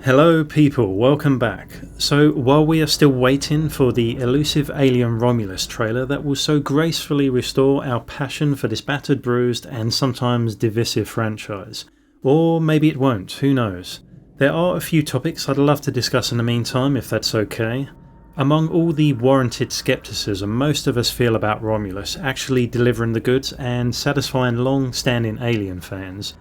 Hello people, welcome back. So while we are still waiting for the elusive alien Romulus trailer that will so gracefully restore our passion for this battered, bruised and sometimes divisive franchise, or maybe it won't, who knows. There are a few topics I'd love to discuss in the meantime if that's okay. Among all the warranted skepticism most of us feel about Romulus actually delivering the goods and satisfying long-standing Alien fans,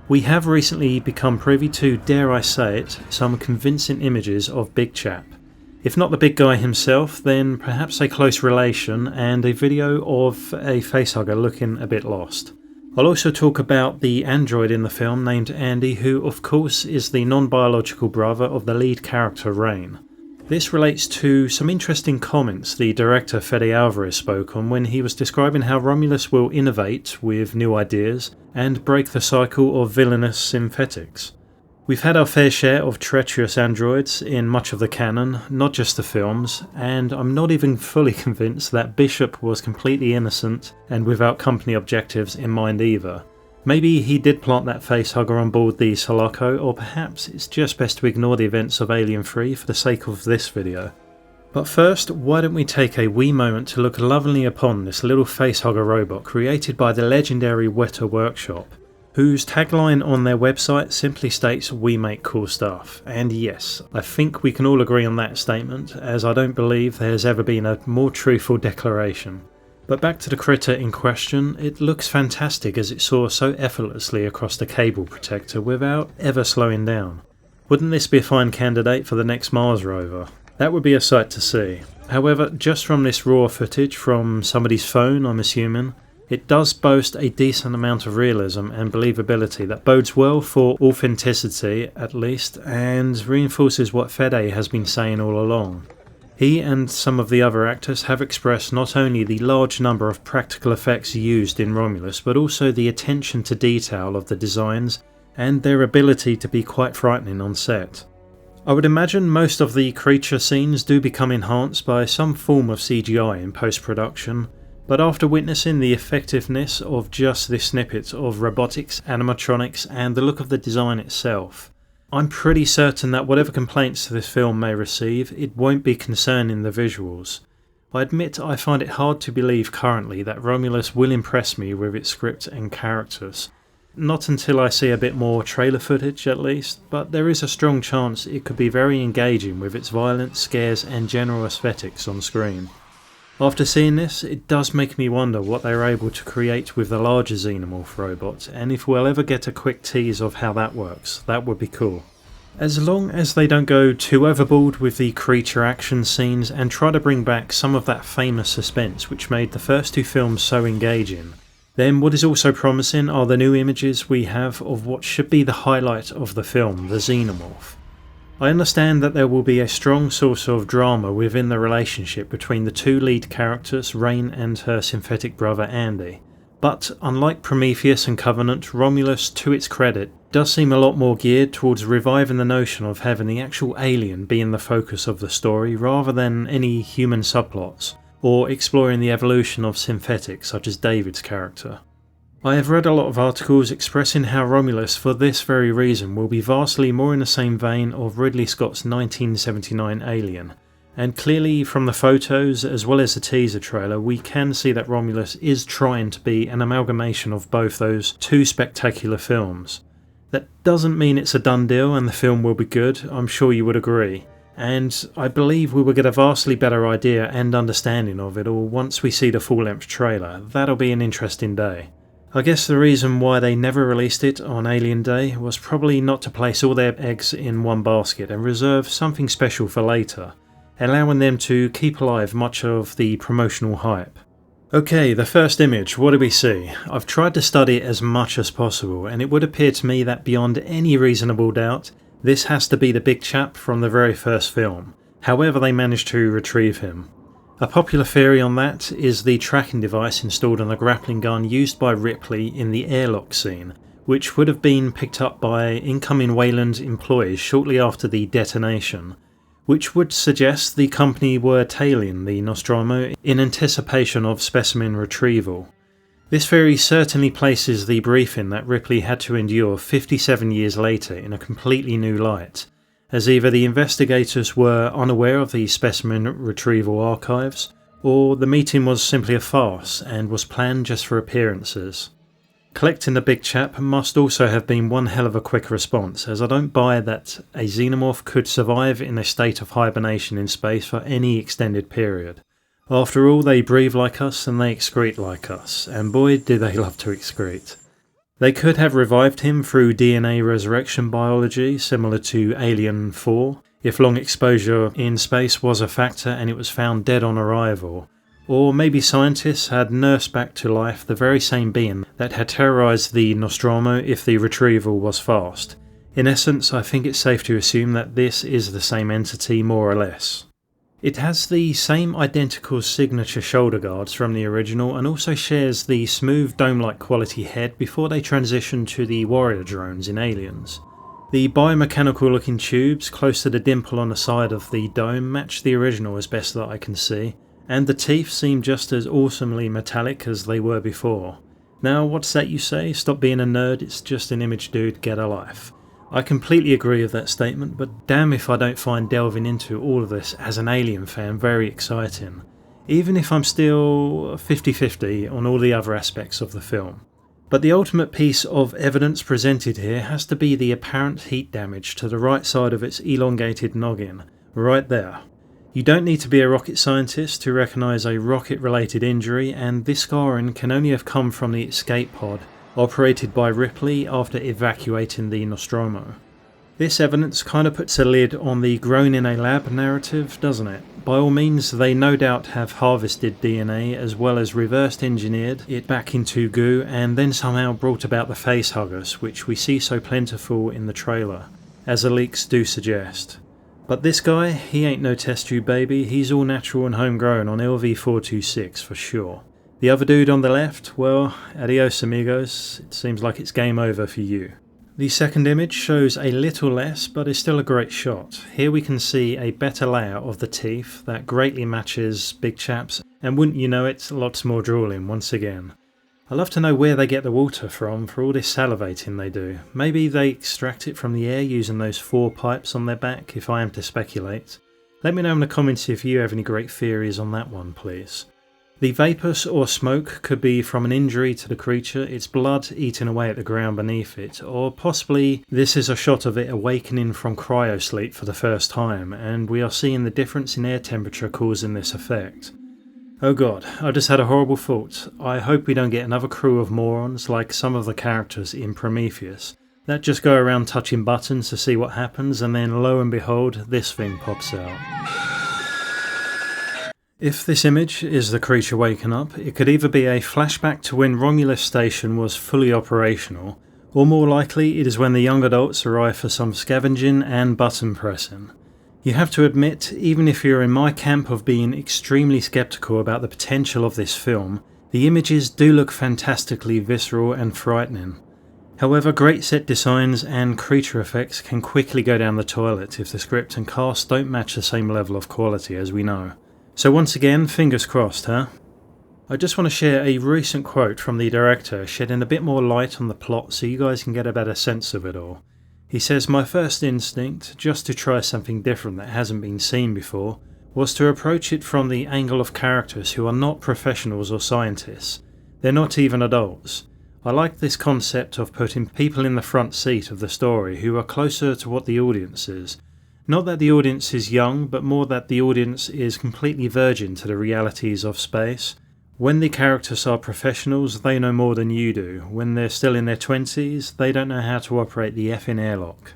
we have recently become privy to, dare I say it, some convincing images of Big Chap. If not the big guy himself, then perhaps a close relation and a video of a facehugger looking a bit lost. I'll also talk about the android in the film named Andy, who of course is the non-biological brother of the lead character Rain. This relates to some interesting comments the director Fede Alvarez spoke on when he was describing how Romulus will innovate with new ideas and break the cycle of villainous synthetics. We've had our fair share of treacherous androids in much of the canon, not just the films, and I'm not even fully convinced that Bishop was completely innocent and without company objectives in mind either. Maybe he did plant that facehugger on board the Sulaco, or perhaps it's just best to ignore the events of Alien 3 for the sake of this video. But first, why don't we take a wee moment to look lovingly upon this little facehugger robot created by the legendary Weta Workshop, whose tagline on their website simply states, "We make cool stuff." And yes, I think we can all agree on that statement, as I don't believe there's ever been a more truthful declaration. But back to the critter in question, it looks fantastic as it soars so effortlessly across the cable protector without ever slowing down. Wouldn't this be a fine candidate for the next Mars rover? That would be a sight to see. However, just from this raw footage from somebody's phone, I'm assuming, it does boast a decent amount of realism and believability that bodes well for authenticity at least, and reinforces what Fede has been saying all along. He and some of the other actors have expressed not only the large number of practical effects used in Romulus, but also the attention to detail of the designs and their ability to be quite frightening on set. I would imagine most of the creature scenes do become enhanced by some form of CGI in post-production, but after witnessing the effectiveness of just this snippet of robotics, animatronics and the look of the design itself, I'm pretty certain that whatever complaints this film may receive, it won't be concerning the visuals. I admit I find it hard to believe currently that Romulus will impress me with its script and characters. Not until I see a bit more trailer footage at least, but there is a strong chance it could be very engaging with its violence, scares and general aesthetics on screen. After seeing this, it does make me wonder what they were able to create with the larger Xenomorph robot, and if we'll ever get a quick tease of how that works, that would be cool. As long as they don't go too overboard with the creature action scenes and try to bring back some of that famous suspense which made the first two films so engaging, then what is also promising are the new images we have of what should be the highlight of the film, the Xenomorph. I understand that there will be a strong source of drama within the relationship between the two lead characters, Rain and her synthetic brother Andy. But unlike Prometheus and Covenant, Romulus, to its credit, does seem a lot more geared towards reviving the notion of having the actual alien being the focus of the story rather than any human subplots, or exploring the evolution of synthetics such as David's character. I have read a lot of articles expressing how Romulus, for this very reason, will be vastly more in the same vein of Ridley Scott's 1979 Alien, and clearly from the photos as well as the teaser trailer we can see that Romulus is trying to be an amalgamation of both those two spectacular films. That doesn't mean it's a done deal and the film will be good, I'm sure you would agree, and I believe we will get a vastly better idea and understanding of it all once we see the full-length trailer. That'll be an interesting day. I guess the reason why they never released it on Alien Day was probably not to place all their eggs in one basket and reserve something special for later, allowing them to keep alive much of the promotional hype. Okay, the first image, what do we see? I've tried to study it as much as possible, and it would appear to me that beyond any reasonable doubt, this has to be the big chap from the very first film, however they managed to retrieve him. A popular theory on that is the tracking device installed on the grappling gun used by Ripley in the airlock scene, which would have been picked up by incoming Weyland employees shortly after the detonation, which would suggest the company were tailing the Nostromo in anticipation of specimen retrieval. This theory certainly places the briefing that Ripley had to endure 57 years later in a completely new light, as either the investigators were unaware of the specimen retrieval archives, or the meeting was simply a farce and was planned just for appearances. Collecting the big chap must also have been one hell of a quick response, as I don't buy that a xenomorph could survive in a state of hibernation in space for any extended period. After all, they breathe like us and they excrete like us, and boy do they love to excrete. They could have revived him through DNA resurrection biology similar to Alien 4, if long exposure in space was a factor and it was found dead on arrival. Or maybe scientists had nursed back to life the very same being that had terrorised the Nostromo if the retrieval was fast. In essence, I think it's safe to assume that this is the same entity more or less. It has the same identical signature shoulder guards from the original and also shares the smooth dome-like quality head before they transitioned to the warrior drones in Aliens. The biomechanical looking tubes close to the dimple on the side of the dome match the original as best that I can see, and the teeth seem just as awesomely metallic as they were before. Now, what's that you say? Stop being a nerd, it's just an image, dude, get a life. I completely agree with that statement, but damn if I don't find delving into all of this as an Alien fan very exciting, even if I'm still 50-50 on all the other aspects of the film. But the ultimate piece of evidence presented here has to be the apparent heat damage to the right side of its elongated noggin, right there. You don't need to be a rocket scientist to recognise a rocket-related injury, and this scarring can only have come from the escape pod operated by Ripley after evacuating the Nostromo. This evidence kind of puts a lid on the grown in a lab narrative, doesn't it? By all means, they no doubt have harvested DNA as well as reversed engineered it back into goo and then somehow brought about the facehuggers, which we see so plentiful in the trailer, as the leaks do suggest. But this guy, he ain't no test tube baby, he's all natural and homegrown on LV-426 for sure. The other dude on the left, well, adios amigos, it seems like it's game over for you. The second image shows a little less, but is still a great shot. Here we can see a better layout of the teeth that greatly matches Big Chap's, and wouldn't you know it, lots more drooling once again. I love to know where they get the water from for all this salivating they do. Maybe they extract it from the air using those 4 pipes on their back, if I am to speculate. Let me know in the comments if you have any great theories on that one, please. The vapours or smoke could be from an injury to the creature, its blood eating away at the ground beneath it, or possibly this is a shot of it awakening from cryosleep for the first time, and we are seeing the difference in air temperature causing this effect. Oh god, I just had a horrible thought. I hope we don't get another crew of morons like some of the characters in Prometheus that just go around touching buttons to see what happens and then lo and behold this thing pops out. If this image is the creature waking up, it could either be a flashback to when Romulus Station was fully operational, or more likely it is when the young adults arrive for some scavenging and button pressing. You have to admit, even if you're in my camp of being extremely skeptical about the potential of this film, the images do look fantastically visceral and frightening. However, great set designs and creature effects can quickly go down the toilet if the script and cast don't match the same level of quality as we know. So once again, fingers crossed, huh? I just want to share a recent quote from the director shedding a bit more light on the plot so you guys can get a better sense of it all. He says, "My first instinct, just to try something different that hasn't been seen before, was to approach it from the angle of characters who are not professionals or scientists. They're not even adults. I like this concept of putting people in the front seat of the story who are closer to what the audience is. Not that the audience is young, but more that the audience is completely virgin to the realities of space. When the characters are professionals, they know more than you do. When they're still in their 20s, they don't know how to operate the effing airlock."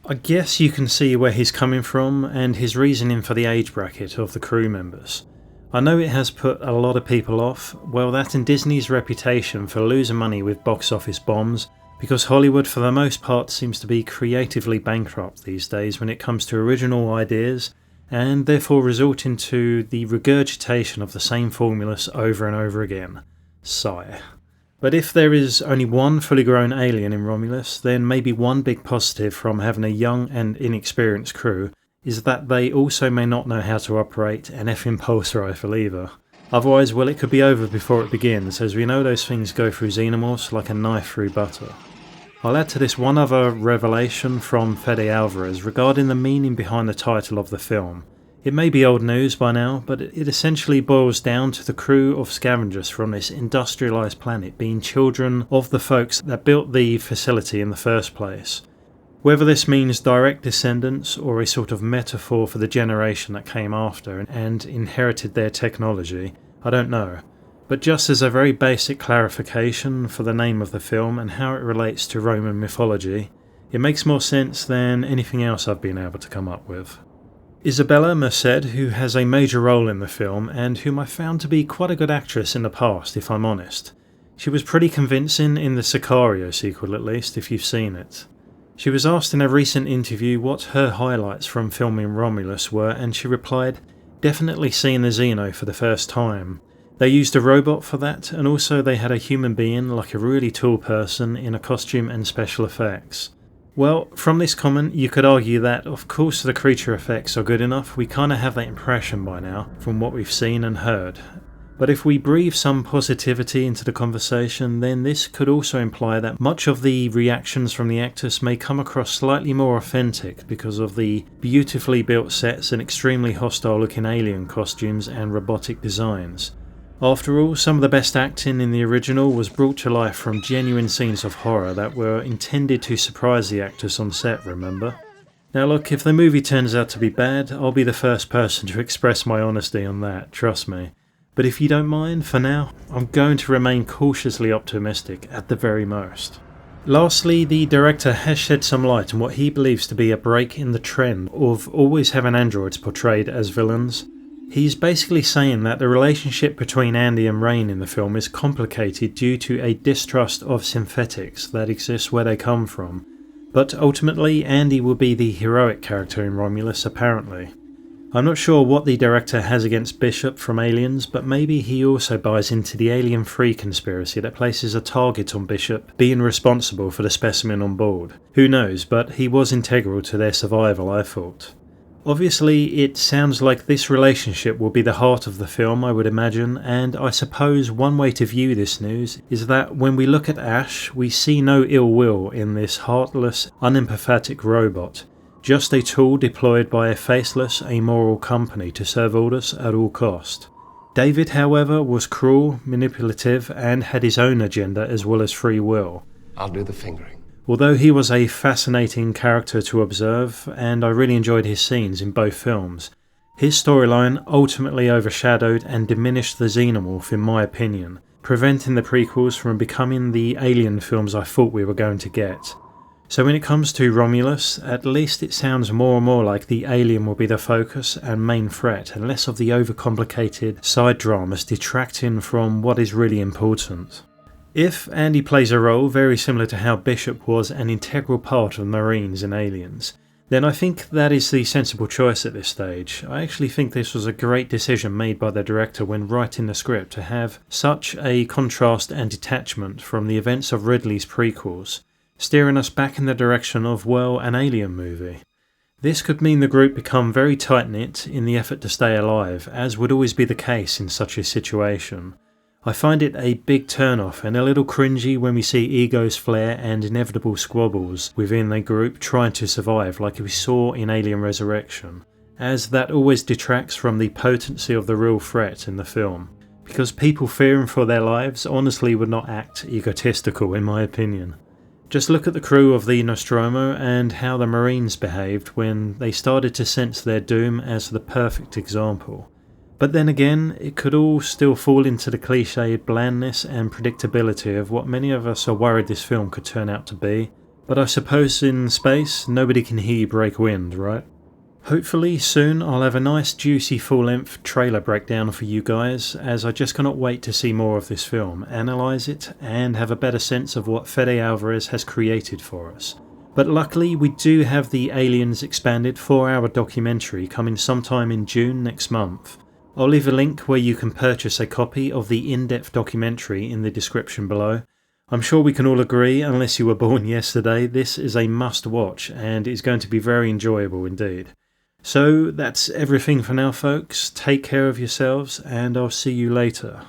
I guess you can see where he's coming from and his reasoning for the age bracket of the crew members. I know it has put a lot of people off, well that and Disney's reputation for losing money with box office bombs, because Hollywood for the most part seems to be creatively bankrupt these days when it comes to original ideas, and therefore resorting to the regurgitation of the same formulas over and over again. Sigh. But if there is only one fully grown alien in Romulus, then maybe one big positive from having a young and inexperienced crew is that they also may not know how to operate an effing pulse rifle either. Otherwise, well, it could be over before it begins, as we know those things go through xenomorphs like a knife through butter. I'll add to this one other revelation from Fede Alvarez regarding the meaning behind the title of the film. It may be old news by now, but it essentially boils down to the crew of scavengers from this industrialised planet being children of the folks that built the facility in the first place. Whether this means direct descendants or a sort of metaphor for the generation that came after and inherited their technology, I don't know. But just as a very basic clarification for the name of the film and how it relates to Roman mythology, it makes more sense than anything else I've been able to come up with. Isabella Merced, who has a major role in the film and whom I found to be quite a good actress in the past, if I'm honest. She was pretty convincing in the Sicario sequel, at least, if you've seen it. She was asked in a recent interview what her highlights from filming Romulus were, and she replied, "Definitely seeing the Xeno for the first time. They used a robot for that, and also they had a human being, like a really tall person, in a costume and special effects." Well, from this comment you could argue that of course the creature effects are good enough, we kinda have that impression by now from what we've seen and heard. But if we breathe some positivity into the conversation, then this could also imply that much of the reactions from the actors may come across slightly more authentic because of the beautifully built sets and extremely hostile looking alien costumes and robotic designs. After all, some of the best acting in the original was brought to life from genuine scenes of horror that were intended to surprise the actors on set, remember? Now look, if the movie turns out to be bad, I'll be the first person to express my honesty on that, trust me. But if you don't mind, for now, I'm going to remain cautiously optimistic at the very most. Lastly, the director has shed some light on what he believes to be a break in the trend of always having androids portrayed as villains. He's basically saying that the relationship between Andy and Rain in the film is complicated due to a distrust of synthetics that exists where they come from. But ultimately, Andy will be the heroic character in Romulus, apparently. I'm not sure what the director has against Bishop from Aliens, but maybe he also buys into the alien-free conspiracy that places a target on Bishop being responsible for the specimen on board. Who knows, but he was integral to their survival, I thought. Obviously, it sounds like this relationship will be the heart of the film, I would imagine, and I suppose one way to view this news is that when we look at Ash, we see no ill will in this heartless, unempathetic robot, just a tool deployed by a faceless, amoral company to serve orders at all cost. David, however, was cruel, manipulative, and had his own agenda as well as free will. I'll do the fingering. Although he was a fascinating character to observe, and I really enjoyed his scenes in both films, his storyline ultimately overshadowed and diminished the Xenomorph in my opinion, preventing the prequels from becoming the Alien films I thought we were going to get. So when it comes to Romulus, at least it sounds more and more like the alien will be the focus and main threat, and less of the overcomplicated side dramas detracting from what is really important. If Andy plays a role very similar to how Bishop was an integral part of the Marines in Aliens, then I think that is the sensible choice at this stage. I actually think this was a great decision made by the director when writing the script to have such a contrast and detachment from the events of Ridley's prequels, steering us back in the direction of, well, an Alien movie. This could mean the group become very tight-knit in the effort to stay alive, as would always be the case in such a situation. I find it a big turn-off and a little cringy when we see egos flare and inevitable squabbles within a group trying to survive like we saw in Alien Resurrection, as that always detracts from the potency of the real threat in the film, because people fearing for their lives honestly would not act egotistical in my opinion. Just look at the crew of the Nostromo and how the Marines behaved when they started to sense their doom as the perfect example. But then again, it could all still fall into the cliched blandness and predictability of what many of us are worried this film could turn out to be. But I suppose in space, nobody can hear you break wind, right? Hopefully soon I'll have a nice juicy full-length trailer breakdown for you guys, as I just cannot wait to see more of this film, analyse it, and have a better sense of what Fede Alvarez has created for us. But luckily we do have the Aliens Expanded 4-hour documentary coming sometime in June next month. I'll leave a link where you can purchase a copy of the in-depth documentary in the description below. I'm sure we can all agree, unless you were born yesterday, this is a must-watch and is going to be very enjoyable indeed. So that's everything for now folks, take care of yourselves and I'll see you later.